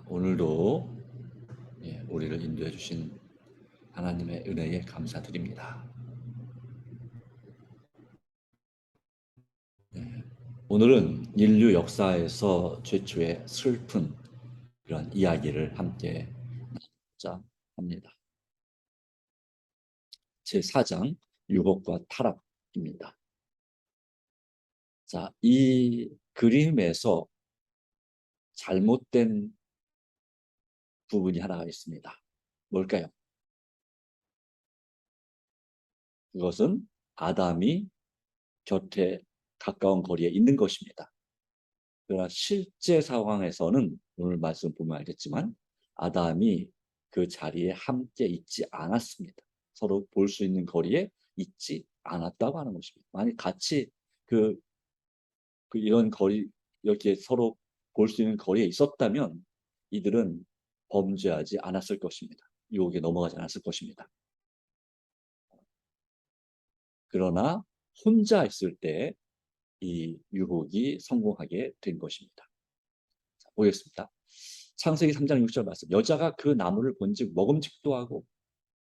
오늘도 우리를 인도해 주신 하나님의 은혜에 감사드립니다. 오늘은 인류 역사에서 최초의 슬픈 그런 이야기를 함께 나누자 합니다. 제4장 유복과 타락입니다. 자, 이 그림에서 잘못된 부분이 하나가 있습니다. 뭘까요? 그것은 아담이 곁에 가까운 거리에 있는 것입니다. 그러나 실제 상황에서는 오늘 말씀 보면 알겠지만 아담이 그 자리에 함께 있지 않았습니다. 서로 볼 수 있는 거리에 있지 않았다고 하는 것입니다. 만약 같이 그, 이런 거리 이렇게 서로 볼 수 있는 거리에 있었다면 이들은 범죄하지 않았을 것입니다. 유혹에 넘어가지 않았을 것입니다. 그러나 혼자 있을 때 이 유혹이 성공하게 된 것입니다. 자, 보겠습니다. 창세기 3장 6절 말씀. 여자가 그 나무를 본즉 먹음직도 하고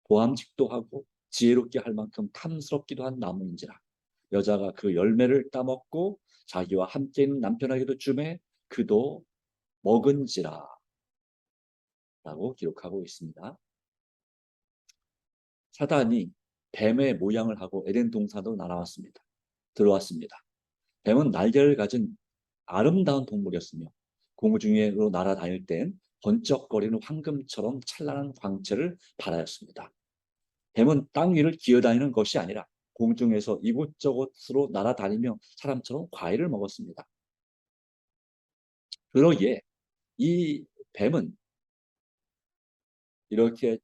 보암직도 하고 지혜롭게 할 만큼 탐스럽기도 한 나무인지라. 여자가 그 열매를 따먹고 자기와 함께 있는 남편에게도 주매 그도 먹은지라 라고 기록하고 있습니다. 사단이 뱀의 모양을 하고 에덴 동산으로 날아왔습니다. 들어왔습니다. 뱀은 날개를 가진 아름다운 동물이었으며 공중으로 날아다닐 땐 번쩍거리는 황금처럼 찬란한 광채를 발하였습니다. 뱀은 땅 위를 기어다니는 것이 아니라 공중에서 이곳저곳으로 날아다니며 사람처럼 과일을 먹었습니다. 그러기에 이 뱀은 이렇게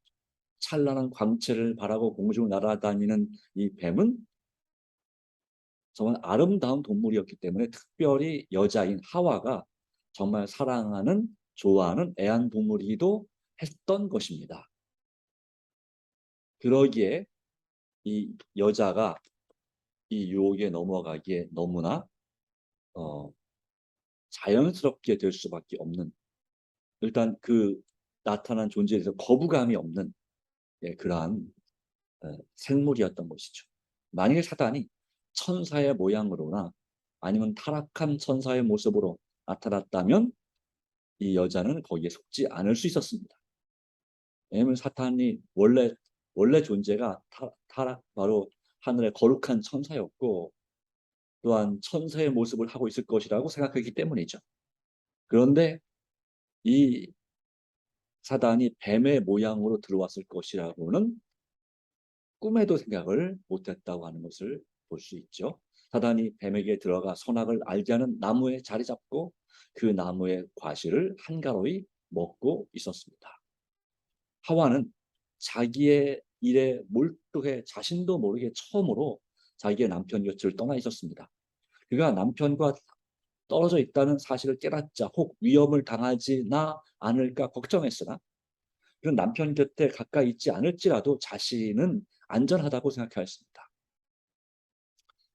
찬란한 광채를 발하고 공중을 날아다니는 이 뱀은 정말 아름다운 동물이었기 때문에 특별히 여자인 하와가 정말 사랑하는 좋아하는 애완동물이기도 했던 것입니다. 그러기에 이 여자가 이 유혹에 넘어가기에 너무나 자연스럽게 될 수밖에 없는, 일단 그 나타난 존재에 대해서 거부감이 없는 그러한 생물이었던 것이죠. 만약에 사단이 천사의 모양으로나 아니면 타락한 천사의 모습으로 나타났다면 이 여자는 거기에 속지 않을 수 있었습니다. 왜냐하면 사탄이 원래 존재가 타락 바로 하늘의 거룩한 천사였고 또한 천사의 모습을 하고 있을 것이라고 생각했기 때문이죠. 그런데 이 사단이 뱀의 모양으로 들어왔을 것이라고는 꿈에도 생각을 못했다고 하는 것을 볼 수 있죠. 사단이 뱀에게 들어가 선악을 알게 하는 나무에 자리 잡고 그 나무의 과실을 한가로이 먹고 있었습니다. 하와는 자기의 일에 몰두해 자신도 모르게 처음으로 자기의 남편 곁을 떠나 있었습니다. 그가 남편과 떨어져 있다는 사실을 깨닫자 혹 위험을 당하지나 않을까 걱정했으나 그런 남편 곁에 가까이 있지 않을지라도 자신은 안전하다고 생각하였습니다.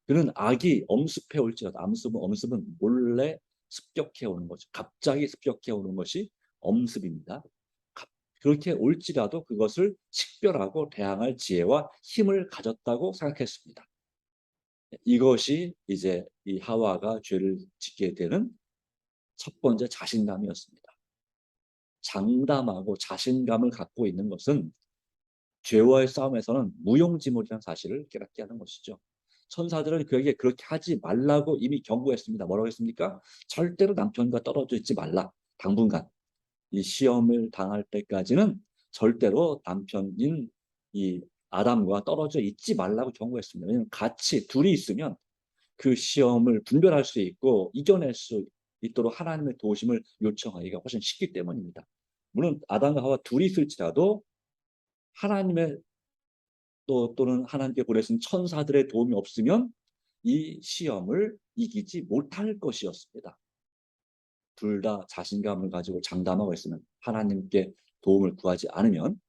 그는 악이 엄습해 올지라도 엄습은 몰래 습격해 오는 거죠. 갑자기 습격해 오는 것이 엄습입니다. 그렇게 올지라도 그것을 식별하고 대항할 지혜와 힘을 가졌다고 생각했습니다. 이것이 이제 이 하와가 죄를 짓게 되는 첫 번째 자신감이었습니다. 장담하고 자신감을 갖고 있는 것은 죄와의 싸움에서는 무용지물이라는 사실을 깨닫게 하는 것이죠. 천사들은 그에게 그렇게 하지 말라고 이미 경고했습니다. 뭐라고 했습니까? 절대로 남편과 떨어져 있지 말라. 당분간 이 시험을 당할 때까지는 절대로 남편인 이 아담과 떨어져 있지 말라고 경고했습니다. 왜냐하면 같이 둘이 있으면 그 시험을 분별할 수 있고 이겨낼 수 있도록 하나님의 도우심을 요청하기가 훨씬 쉽기 때문입니다. 물론 아담과 하와 둘이 있을지라도 하나님의 또는 하나님께 보내신 천사들의 도움이 없으면 이 시험을 이기지 못할 것이었습니다. 둘 다 자신감을 가지고 장담하고 있으면 하나님께 도움을 구하지 않으면.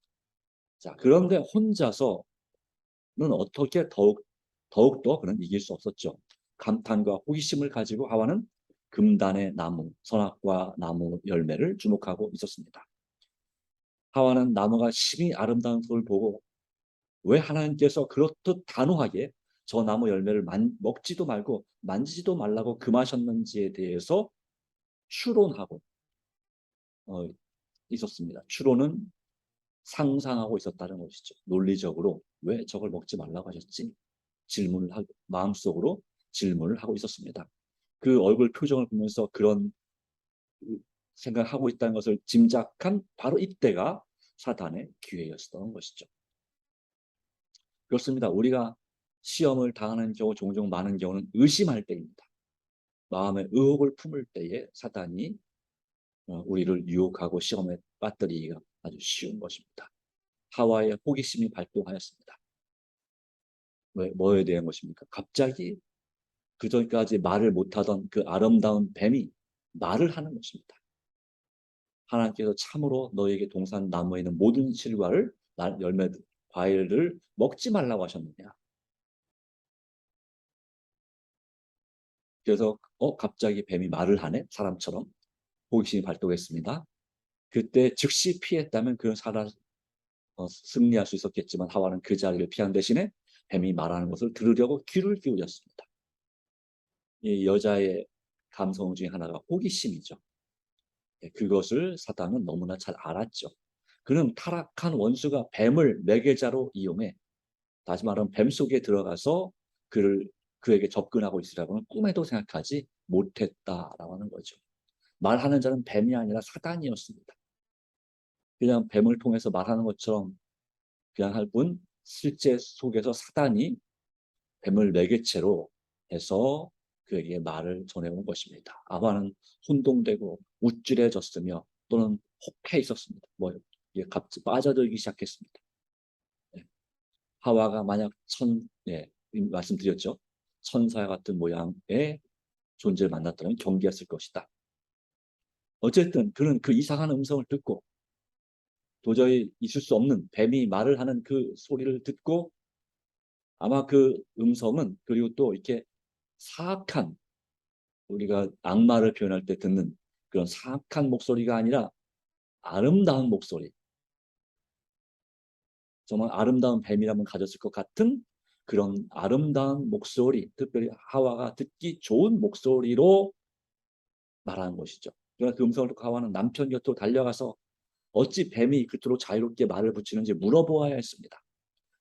자, 그런데 혼자서는 어떻게 더욱더 그는 이길 수 없었죠. 감탄과 호기심을 가지고 하와는 금단의 나무, 선악과 나무 열매를 주목하고 있었습니다. 하와는 나무가 심히 아름다운 것을 보고 왜 하나님께서 그렇듯 단호하게 저 나무 열매를 먹지도 말고 만지지도 말라고 금하셨는지에 대해서 추론하고 있었습니다. 추론은 상상하고 있었다는 것이죠. 논리적으로 왜 저걸 먹지 말라고 하셨지? 질문을 하고 마음속으로 질문을 하고 있었습니다. 그 얼굴 표정을 보면서 그런 생각하고 있다는 것을 짐작한 바로 이때가 사단의 기회였던 것이죠. 그렇습니다. 우리가 시험을 당하는 경우 종종 많은 경우는 의심할 때입니다. 마음에 의혹을 품을 때에 사단이 우리를 유혹하고 시험에 빠뜨리기가 아주 쉬운 것입니다. 하와의 호기심이 발동하였습니다. 뭐에 대한 것입니까? 갑자기 그전까지 말을 못하던 그 아름다운 뱀이 말을 하는 것입니다. 하나님께서 참으로 너에게 동산 나무에 있는 모든 실과를 열매 과일을 먹지 말라고 하셨느냐. 그래서 갑자기 뱀이 말을 하네 사람처럼 호기심이 발동했습니다. 그때 즉시 피했다면 그런 승리할 수 있었겠지만 하와는 그 자리를 피한 대신에 뱀이 말하는 것을 들으려고 귀를 기울였습니다. 이 여자의 감성 중에 하나가 호기심이죠. 그것을 사단은 너무나 잘 알았죠. 그는 타락한 원수가 뱀을 매개자로 이용해 다시 말하면 뱀 속에 들어가서 그에게 접근하고 있으라고는 꿈에도 생각하지 못했다라고 하는 거죠. 말하는 자는 뱀이 아니라 사단이었습니다. 그냥 뱀을 통해서 말하는 것처럼 그냥 할 뿐 실제 속에서 사단이 뱀을 매개체로 해서 그에게 말을 전해온 것입니다. 아바는 혼동되고 우쭐해졌으며 또는 혹해 있었습니다. 갑자기 빠져들기 시작했습니다. 네. 하와가 만약 말씀드렸죠. 천사 같은 모양의 존재를 만났다면 경계했을 것이다. 어쨌든 그는 그 이상한 음성을 듣고 도저히 있을 수 없는 뱀이 말을 하는 그 소리를 듣고 아마 그 음성은 그리고 또 이렇게 사악한 우리가 악마를 표현할 때 듣는 그런 사악한 목소리가 아니라 아름다운 목소리, 정말 아름다운 뱀이라면 가졌을 것 같은 그런 아름다운 목소리, 특별히 하와가 듣기 좋은 목소리로 말하는 것이죠. 그러나 그 음성을 듣고 하와는 남편 곁으로 달려가서 어찌 뱀이 그토록 자유롭게 말을 붙이는지 물어보아야 했습니다.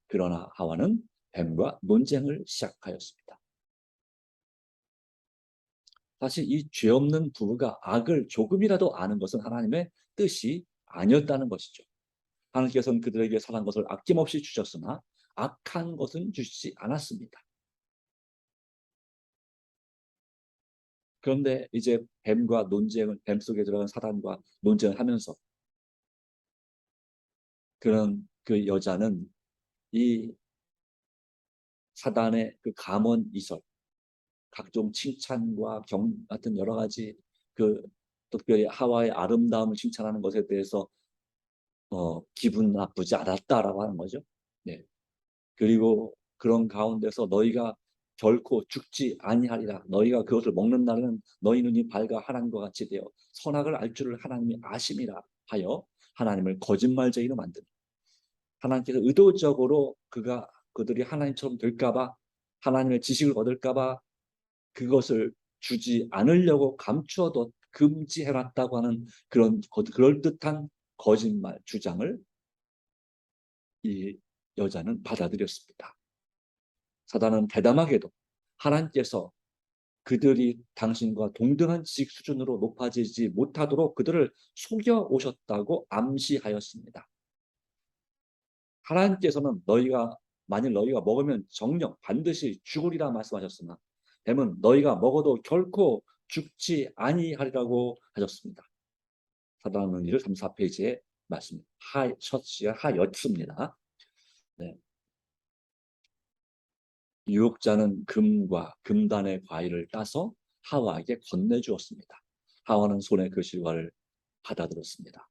그러나 하와는 뱀과 논쟁을 시작하였습니다. 사실 이 죄 없는 부부가 악을 조금이라도 아는 것은 하나님의 뜻이 아니었다는 것이죠. 하나님께서는 그들에게 선한 것을 아낌없이 주셨으나 악한 것은 주시지 않았습니다. 그런데 이제 뱀 속에 들어간 사단과 논쟁을 하면서 그 여자는 이 사단의 그 감언 이설, 각종 칭찬과 같은 여러 가지 특별히 하와의 아름다움을 칭찬하는 것에 대해서 기분 나쁘지 않았다라고 하는 거죠. 네. 그리고 그런 가운데서 너희가 결코 죽지 아니하리라. 너희가 그것을 먹는 날은 너희 눈이 밝아 하나님과 같이 되어 선악을 알 줄을 하나님이 아심이라 하여 하나님을 거짓말쟁이로 만든 하나님께서 의도적으로 그들이 하나님처럼 될까봐 하나님의 지식을 얻을까봐 그것을 주지 않으려고 감추어도 금지해놨다고 하는 그런 그럴듯한 거짓말 주장을 이 여자는 받아들였습니다. 사단은 대담하게도 하나님께서 그들이 당신과 동등한 지식 수준으로 높아지지 못하도록 그들을 속여 오셨다고 암시하였습니다. 하나님께서는 만일 너희가 먹으면 정령 반드시 죽으리라 말씀하셨으나 뱀은 너희가 먹어도 결코 죽지 아니하리라고 하셨습니다. 사도행전 1을 3, 4페이지에 말씀 첫 시가 하였습니다. 네. 유혹자는 금과 금단의 과일을 따서 하와에게 건네주었습니다. 하와는 손에 그 실과를 받아들였습니다.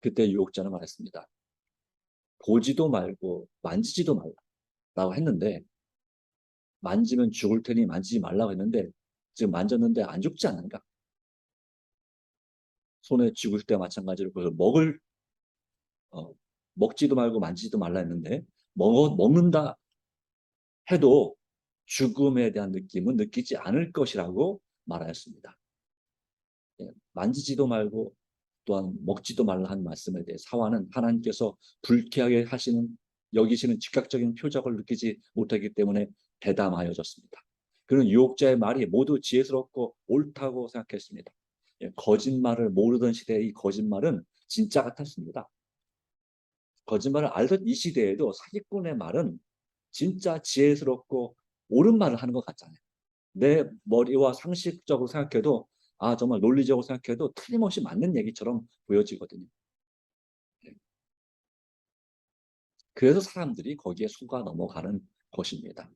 그때 유혹자는 말했습니다. 보지도 말고 만지지도 말라고 했는데 만지면 죽을 테니 만지지 말라고 했는데 지금 만졌는데 안 죽지 않는가? 손에 쥐고 있을 때 마찬가지로 그걸 어, 먹지도 말고 만지지도 말라 했는데 먹는다 해도 죽음에 대한 느낌은 느끼지 않을 것이라고 말하였습니다. 예, 만지지도 말고 또한 먹지도 말라 한 말씀에 대해 하와는 하나님께서 불쾌하게 여기시는 즉각적인 표적을 느끼지 못하기 때문에 대담하여졌습니다. 그는 유혹자의 말이 모두 지혜스럽고 옳다고 생각했습니다. 예, 거짓말을 모르던 시대의 이 거짓말은 진짜 같았습니다. 거짓말을 알던 이 시대에도 사기꾼의 말은 진짜 지혜스럽고 옳은 말을 하는 것 같잖아요. 내 머리와 상식적으로 생각해도 정말 논리적으로 생각해도 틀림없이 맞는 얘기처럼 보여지거든요. 네. 그래서 사람들이 거기에 속아 넘어가는 것입니다.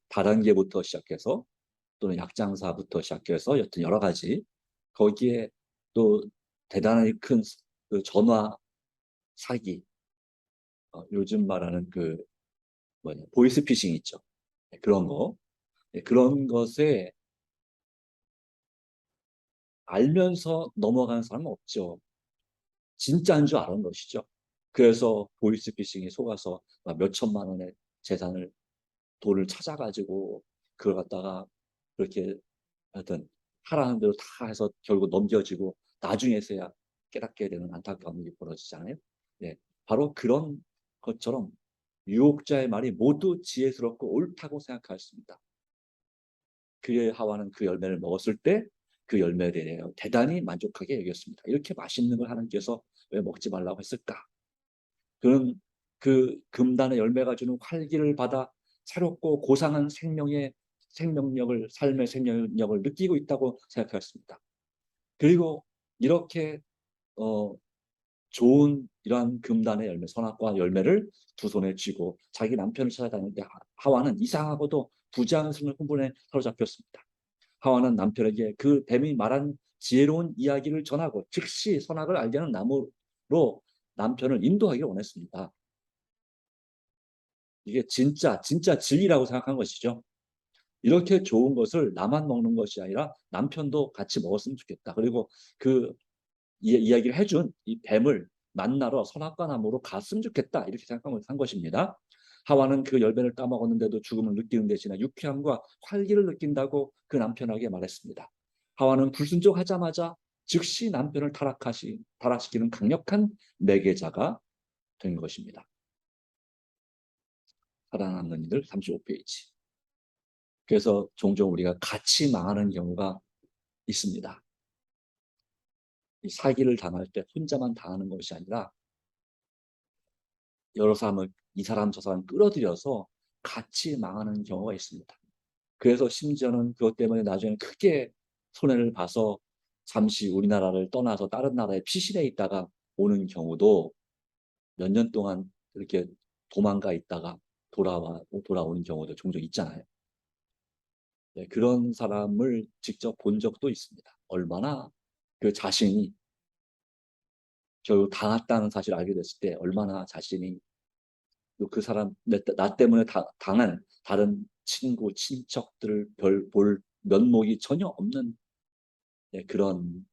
다단계부터 시작해서 또는 약장사부터 시작해서 여튼 여러 가지 거기에 또 대단히 큰그 전화 사기, 요즘 말하는 그 보이스피싱 있죠. 네, 그런 거. 네, 그런 것에 알면서 넘어가는 사람은 없죠. 진짜인 줄 아는 것이죠. 그래서 보이스피싱에 속아서 몇 천만 원의 돈을 찾아가지고 그걸 갖다가 그렇게 하여튼 하라는 대로 다 해서 결국 넘겨지고 나중에서야 깨닫게 되는 안타까운 일이 벌어지잖아요. 네, 바로 그런 것처럼 유혹자의 말이 모두 지혜스럽고 옳다고 생각하였습니다. 그의 하와는 그 열매를 먹었을 때 그 열매에 대해 대단히 만족하게 여겼습니다. 이렇게 맛있는 걸 하나님께서 왜 먹지 말라고 했을까? 그는 그 금단의 열매가 주는 활기를 받아 새롭고 고상한 삶의 생명력을 느끼고 있다고 생각하였습니다. 그리고 이렇게 어, 좋은 이러한 금단의 열매, 선악과 열매를 두 손에 쥐고 자기 남편을 찾아다니는데 하와는 이상하고도 부자연스러운 흥분에 사로잡혔습니다. 하와는 남편에게 그 뱀이 말한 지혜로운 이야기를 전하고 즉시 선악을 알게 하는 나무로 남편을 인도하기를 원했습니다. 이게 진짜 진리라고 생각한 것이죠. 이렇게 좋은 것을 나만 먹는 것이 아니라 남편도 같이 먹었으면 좋겠다. 그리고 그 이야기를 해준 이 뱀을 만나러 선악과 나무로 갔으면 좋겠다. 이렇게 생각한 것입니다. 하와는 그 열매를 따먹었는데도 죽음을 느끼는 대신에 유쾌함과 활기를 느낀다고 그 남편에게 말했습니다. 하와는 불순종하자마자 즉시 남편을 타락시키는 강력한 매개자가 된 것입니다. 살아남는 이들 35페이지. 그래서 종종 우리가 같이 망하는 경우가 있습니다. 이 사기를 당할 때 혼자만 당하는 것이 아니라 여러 사람을 이 사람 저 사람 끌어들여서 같이 망하는 경우가 있습니다. 그래서 심지어는 그것 때문에 나중에 크게 손해를 봐서 잠시 우리나라를 떠나서 다른 나라에 피신해 있다가 오는 경우도 몇 년 동안 이렇게 도망가 있다가 돌아오는 경우도 종종 있잖아요. 네, 그런 사람을 직접 본 적도 있습니다. 얼마나 그 자신이 결국 당했다는 사실을 알게 됐을 때 얼마나 자신이 그 사람 나 때문에 당한 다른 친구 친척들을 볼 면목이 전혀 없는 그런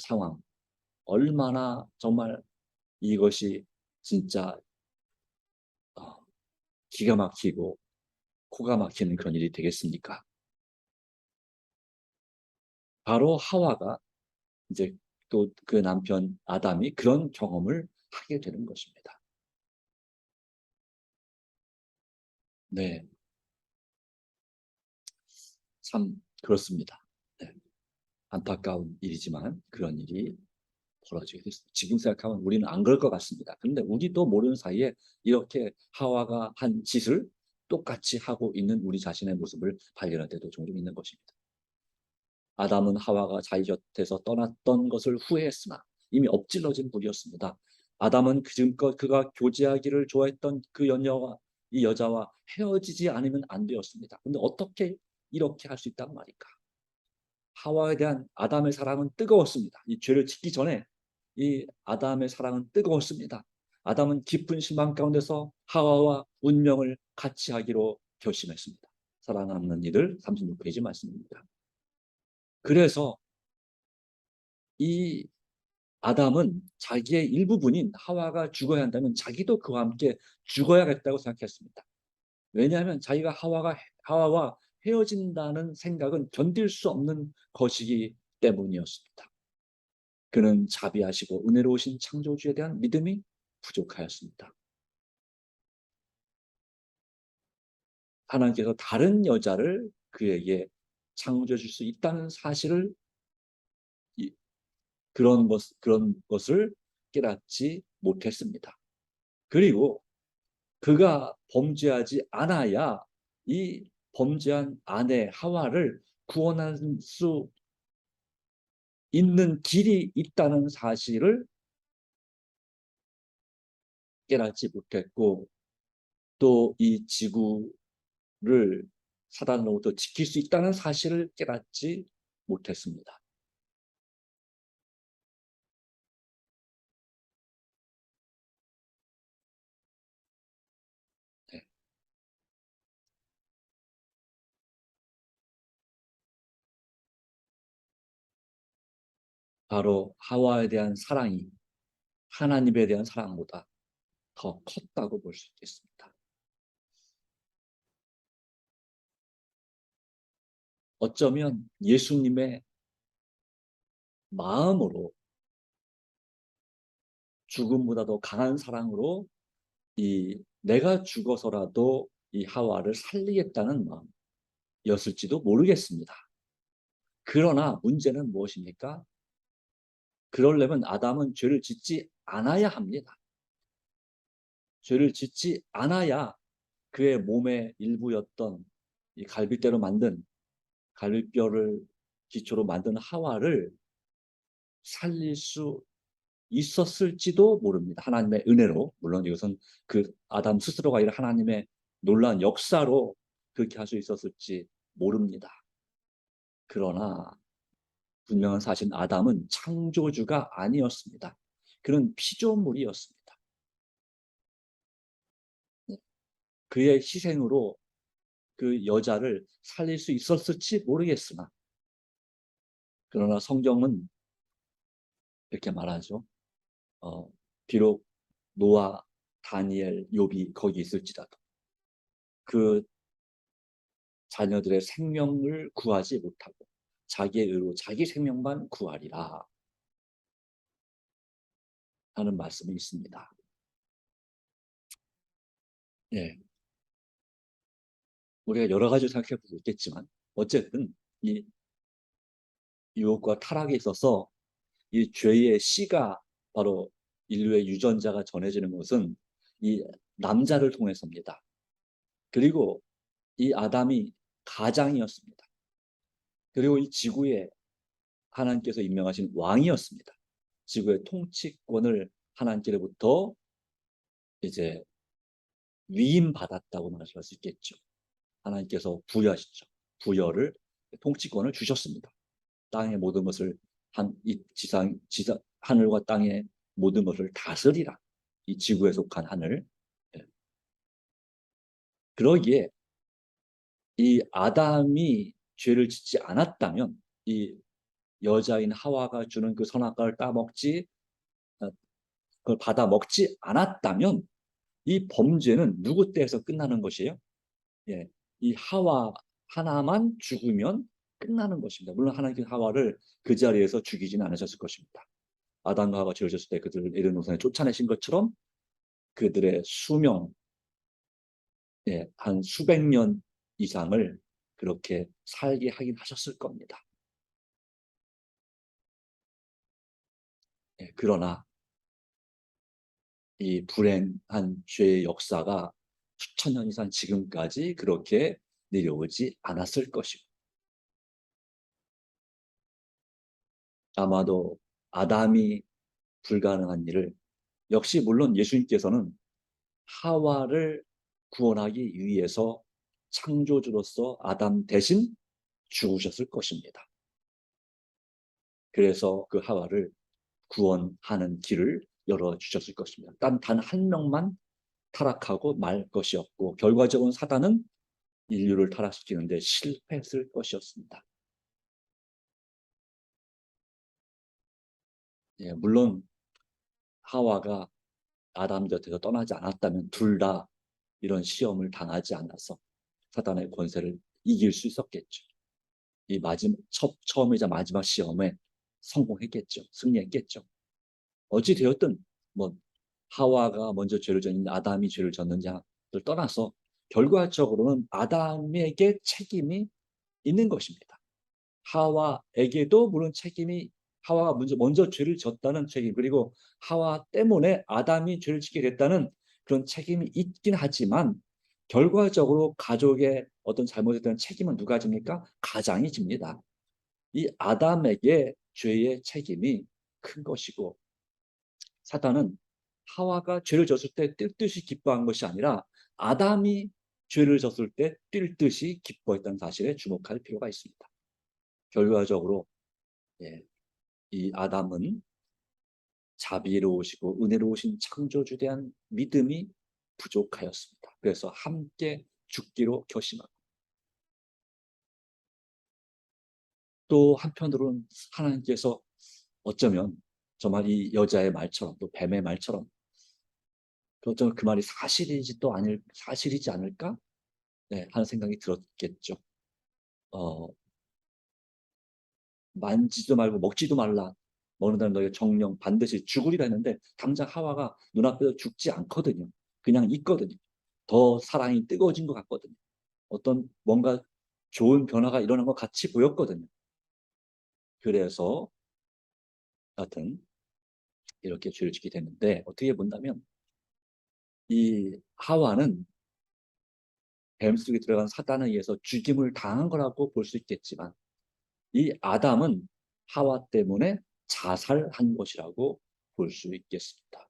상황, 얼마나 정말 이것이 진짜 어, 기가 막히고 코가 막히는 그런 일이 되겠습니까? 바로 하와가 이제 또 그 남편 아담이 그런 경험을 하게 되는 것입니다. 네, 참 그렇습니다. 네, 안타까운 일이지만 그런 일이 벌어지게 됐습니다. 지금 생각하면 우리는 안 그럴 것 같습니다. 그런데 우리도 모르는 사이에 이렇게 하와가 한 짓을 똑같이 하고 있는 우리 자신의 모습을 발견할 때도 종종 있는 것입니다. 아담은 하와가 자기 곁에서 떠났던 것을 후회했으나 이미 엎질러진 불이었습니다. 아담은 지금껏 그가 교제하기를 좋아했던 이 여자와 헤어지지 않으면 안 되었습니다. 근데 어떻게 이렇게 할 수 있단 말일까? 하와에 대한 아담의 사랑은 뜨거웠습니다. 이 죄를 짓기 전에 이 아담의 사랑은 뜨거웠습니다. 아담은 깊은 실망 가운데서 하와와 운명을 같이 하기로 결심했습니다. 살아남는 이들 36페이지 말씀입니다. 그래서 이 아담은 자기의 일부분인 하와가 죽어야 한다면 자기도 그와 함께 죽어야겠다고 생각했습니다. 왜냐하면 자기가 하와와 헤어진다는 생각은 견딜 수 없는 것이기 때문이었습니다. 그는 자비하시고 은혜로우신 창조주에 대한 믿음이 부족하였습니다. 하나님께서 다른 여자를 그에게 창조해 줄 수 있다는 사실을 그런 것을 깨닫지 못했습니다. 그리고 그가 범죄하지 않아야 이 범죄한 아내 하와를 구원할 수 있는 길이 있다는 사실을 깨닫지 못했고, 또 이 지구를 사단으로부터 지킬 수 있다는 사실을 깨닫지 못했습니다. 네. 바로 하와에 대한 사랑이 하나님에 대한 사랑보다 더 컸다고 볼 수 있겠습니다. 어쩌면 예수님의 마음으로 죽음보다 더 강한 사랑으로 이 내가 죽어서라도 이 하와를 살리겠다는 마음이었을지도 모르겠습니다. 그러나 문제는 무엇입니까? 그러려면 아담은 죄를 짓지 않아야 합니다. 죄를 짓지 않아야 그의 몸의 일부였던 이 갈빗대로 만든 갈빗뼈를 기초로 만든 하와를 살릴 수 있었을지도 모릅니다. 하나님의 은혜로. 물론 이것은 그 아담 스스로가 아니라 하나님의 놀라운 역사로 그렇게 할 수 있었을지 모릅니다. 그러나 분명한 사실 아담은 창조주가 아니었습니다. 그는 피조물이었습니다. 그의 희생으로 그 여자를 살릴 수 있었을지 모르겠으나, 그러나 성경은 이렇게 말하죠. 비록 노아, 다니엘, 욥이 거기 있을지라도 그 자녀들의 생명을 구하지 못하고 자기의 의로 자기 생명만 구하리라 하는 말씀이 있습니다. 예, 우리가 여러 가지 생각해 보고 있겠지만 어쨌든 이 유혹과 타락에 있어서 이 죄의 씨가 바로 인류의 유전자가 전해지는 것은 이 남자를 통해서입니다. 그리고 이 아담이 가장이었습니다. 그리고 이 지구에 하나님께서 임명하신 왕이었습니다. 지구의 통치권을 하나님께로부터 이제 위임받았다고 말할 수 있겠죠. 하나님께서 부여하셨죠. 부여를, 통치권을 주셨습니다. 땅의 모든 것을 이 하늘과 땅의 모든 것을 다스리라. 이 지구에 속한 하늘. 예. 그러기에 이 아담이 죄를 짓지 않았다면 이 여자인 하와가 주는 그 선악과를 그걸 받아 먹지 않았다면 이 범죄는 누구 때에서 끝나는 것이에요? 예, 이 하와 하나만 죽으면 끝나는 것입니다. 물론 하나님께서 하와를 그 자리에서 죽이지는 않으셨을 것입니다. 아담과 하와가 죄를 졌을 때 그들을 에덴 동산에 쫓아내신 것처럼 그들의 수명, 예, 한 수백 년 이상을 그렇게 살게 하긴 하셨을 겁니다. 예, 그러나 이 불행한 죄의 역사가 수천 년 이상 지금까지 그렇게 내려오지 않았을 것이고, 아마도 아담이 불가능한 일을 역시 물론 예수님께서는 하와를 구원하기 위해서 창조주로서 아담 대신 죽으셨을 것입니다. 그래서 그 하와를 구원하는 길을 열어주셨을 것입니다. 단 한 명만 타락하고 말 것이었고, 결과적으로 사단은 인류를 타락시키는데 실패했을 것이었습니다. 예, 물론 하와가 아담 곁에서 떠나지 않았다면 둘 다 이런 시험을 당하지 않아서 사단의 권세를 이길 수 있었겠죠. 이 처음이자 마지막 시험에 성공했겠죠. 승리했겠죠. 어찌 되었든 뭐 하와가 먼저 죄를 졌는지 아담이 죄를 졌는지를 떠나서 결과적으로는 아담에게 책임이 있는 것입니다. 하와에게도 물론 책임이, 하와가 먼저 죄를 졌다는 책임, 그리고 하와 때문에 아담이 죄를 짓게 됐다는 그런 책임이 있긴 하지만 결과적으로 가족의 어떤 잘못에 대한 책임은 누가 집니까? 가장이 집니다. 이 아담에게 죄의 책임이 큰 것이고, 사단은 하와가 죄를 졌을 때 뛸 듯이 기뻐한 것이 아니라 아담이 죄를 졌을 때 뛸 듯이 기뻐했다는 사실에 주목할 필요가 있습니다. 결과적으로 예, 이 아담은 자비로우시고 은혜로우신 창조주에 대한 믿음이 부족하였습니다. 그래서 함께 죽기로 결심하고, 또 한편으로는 하나님께서 어쩌면 정말 이 여자의 말처럼 또 뱀의 말처럼 어쩌면 그 말이 사실이지 않을까? 네, 하는 생각이 들었겠죠. 만지도 말고 먹지도 말라. 먹는다면 너희 정령 반드시 죽으리라 했는데 당장 하와가 눈앞에서 죽지 않거든요. 그냥 있거든요. 더 사랑이 뜨거워진 것 같거든요. 어떤 뭔가 좋은 변화가 일어난 것 같이 보였거든요. 그래서 하여튼 이렇게 죄를 짓게 됐는데, 어떻게 본다면 이 하와는 뱀 속에 들어간 사단에 의해서 죽임을 당한 거라고 볼 수 있겠지만, 이 아담은 하와 때문에 자살한 것이라고 볼 수 있겠습니다.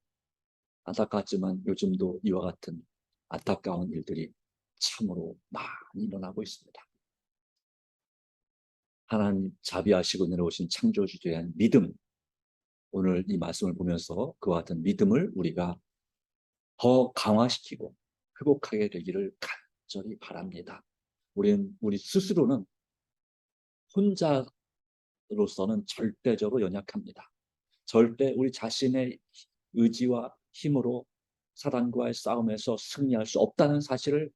안타깝지만 요즘도 이와 같은 안타까운 일들이 참으로 많이 일어나고 있습니다. 하나님 자비하시고 내려오신 창조주에 대한 믿음, 오늘 이 말씀을 보면서 그와 같은 믿음을 우리가 더 강화시키고 회복하게 되기를 간절히 바랍니다. 우리 스스로는 혼자로서는 절대적으로 연약합니다. 절대 우리 자신의 의지와 힘으로 사단과의 싸움에서 승리할 수 없다는 사실을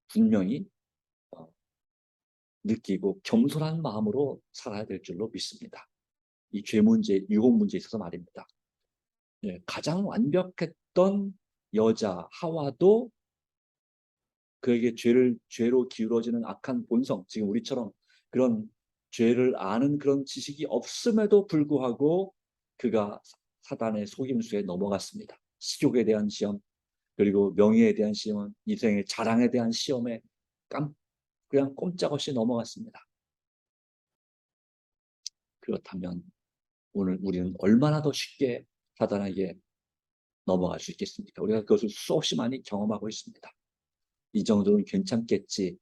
분명히 느끼고 겸손한 마음으로 살아야 될 줄로 믿습니다. 이 죄 문제, 유혹 문제에 있어서 말입니다. 예, 가장 완벽했던 여자 하와도 그에게 죄로 기울어지는 악한 본성, 지금 우리처럼 그런 죄를 아는 그런 지식이 없음에도 불구하고 그가 사단의 속임수에 넘어갔습니다. 식욕에 대한 시험, 그리고 명예에 대한 시험, 인생의 자랑에 대한 시험에 그냥 꼼짝없이 넘어갔습니다. 그렇다면 오늘 우리는 얼마나 더 쉽게 사단에게 넘어갈 수 있겠습니까? 우리가 그것을 수없이 많이 경험하고 있습니다. 이 정도는 괜찮겠지.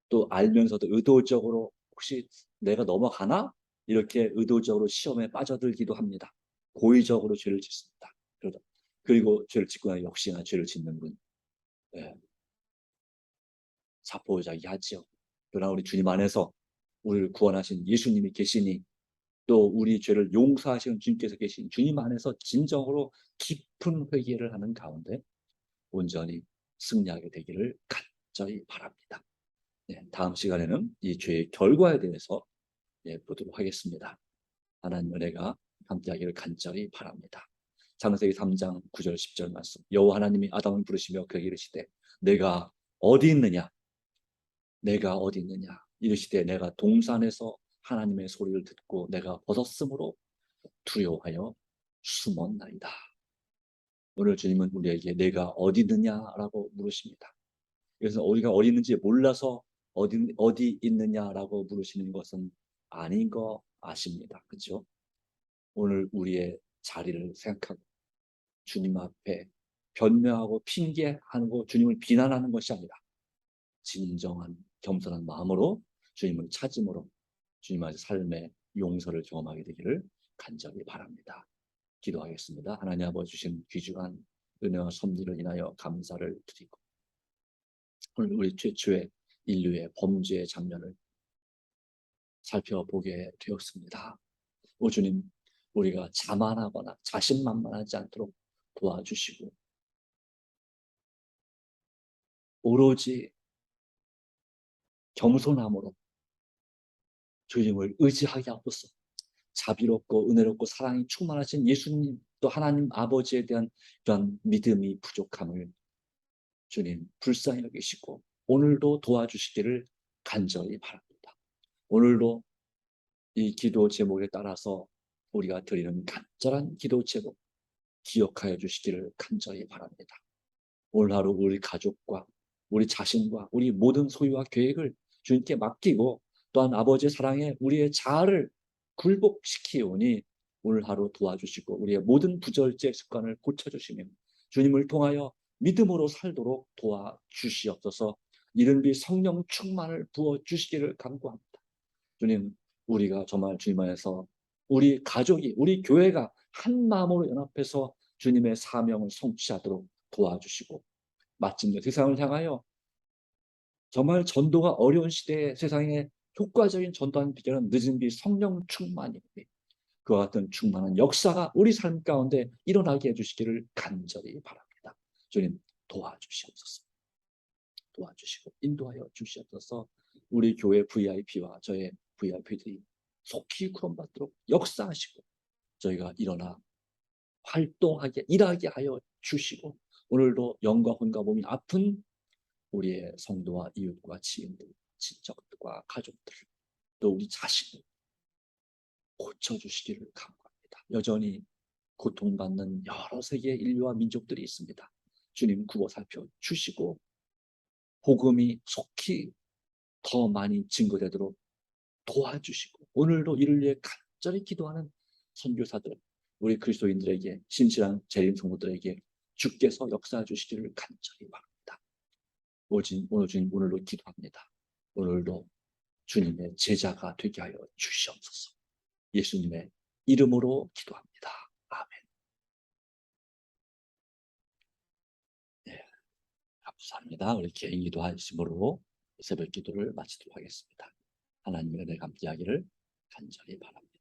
또 알면서도 의도적으로 혹시 내가 넘어가나? 이렇게 의도적으로 시험에 빠져들기도 합니다. 고의적으로 죄를 짓습니다. 그리고 죄를 짓고 나면 역시나 죄를 짓는 분. 네. 자포자기하지요. 그러나 우리 주님 안에서 우리를 구원하신 예수님이 계시니, 또 우리 죄를 용서하시는 주님께서 계신 주님 안에서 진정으로 깊은 회개를 하는 가운데 온전히 승리하게 되기를 간절히 바랍니다. 네, 다음 시간에는 이 죄의 결과에 대해서 보도록 하겠습니다. 하나님 은혜가 함께하기를 간절히 바랍니다. 창세기 3장 9절 10절 말씀, 여호와 하나님이 아담을 부르시며 그에게 이르시되 내가 어디 있느냐, 내가 어디 있느냐 이르시되 내가 동산에서 하나님의 소리를 듣고 내가 벗었으므로 두려워하여 숨었나이다. 오늘 주님은 우리에게 내가 어디 있느냐라고 물으십니다. 그래서 우리가 어디 있는지 몰라서 어디 있느냐라고 물으시는 것은 아닌 거 아십니다. 그렇죠? 오늘 우리의 자리를 생각하고 주님 앞에 변명하고 핑계하고 주님을 비난하는 것이 아니라 진정한 겸손한 마음으로 주님을 찾음으로 주님의 삶의 용서를 경험하게 되기를 간절히 바랍니다. 기도하겠습니다. 하나님 아버지 주신 귀중한 은혜와 섭리를 인하여 감사를 드리고, 오늘 우리 최초의 인류의 범죄의 장면을 살펴보게 되었습니다. 오 주님, 우리가 자만하거나 자신만만하지 않도록 도와주시고 오로지 겸손함으로 주님을 의지하게 하옵소서. 자비롭고 은혜롭고 사랑이 충만하신 예수님 또 하나님 아버지에 대한 그런 믿음이 부족함을 주님 불쌍히 여기시고 오늘도 도와주시기를 간절히 바랍니다. 오늘도 이 기도 제목에 따라서 우리가 드리는 간절한 기도 제목 기억하여 주시기를 간절히 바랍니다. 오늘 하루 우리 가족과 우리 자신과 우리 모든 소유와 계획을 주님께 맡기고 또한 아버지의 사랑에 우리의 자아를 굴복시키오니 오늘 하루 도와주시고 우리의 모든 부절제 습관을 고쳐주시며 주님을 통하여 믿음으로 살도록 도와주시옵소서. 이른비 성령 충만을 부어주시기를 간구합니다. 주님, 우리가 정말 주님 안에서 우리 가족이 우리 교회가 한 마음으로 연합해서 주님의 사명을 성취하도록 도와주시고 마침내 세상을 향하여 정말 전도가 어려운 시대에 세상에 효과적인 전도하는 비결은 늦은 비 성령 충만입니다. 그와 같은 충만한 역사가 우리 삶 가운데 일어나게 해주시기를 간절히 바랍니다. 주님 도와주시옵소서. 도와주시고 인도하여 주시옵소서. 우리 교회 VIP와 저의 VIP들이 속히 구원받도록 역사하시고 저희가 일어나 활동하게 일하게 하여 주시고 오늘도 영과 혼과 몸이 아픈 우리의 성도와 이웃과 지인들, 친척들과 가족들 또 우리 자신을 고쳐주시기를 간구합니다. 여전히 고통받는 여러 세계의 인류와 민족들이 있습니다. 주님 구워 살펴주시고 복음이 속히 더 많이 증거되도록 도와주시고 오늘도 이를 위해 간절히 기도하는 선교사들 우리 그리스도인들에게 신실한 재림 성도들에게 주께서 역사해 주시기를 간절히 바랍니다. 오늘 주님 오늘도 기도합니다. 오늘도 주님의 제자가 되게 하여 주시옵소서. 예수님의 이름으로 기도합니다. 아멘. 네, 감사합니다. 우리 개인 기도하심으로 새벽 기도를 마치도록 하겠습니다. 하나님의 은혜 함께하기를 간절히 바랍니다.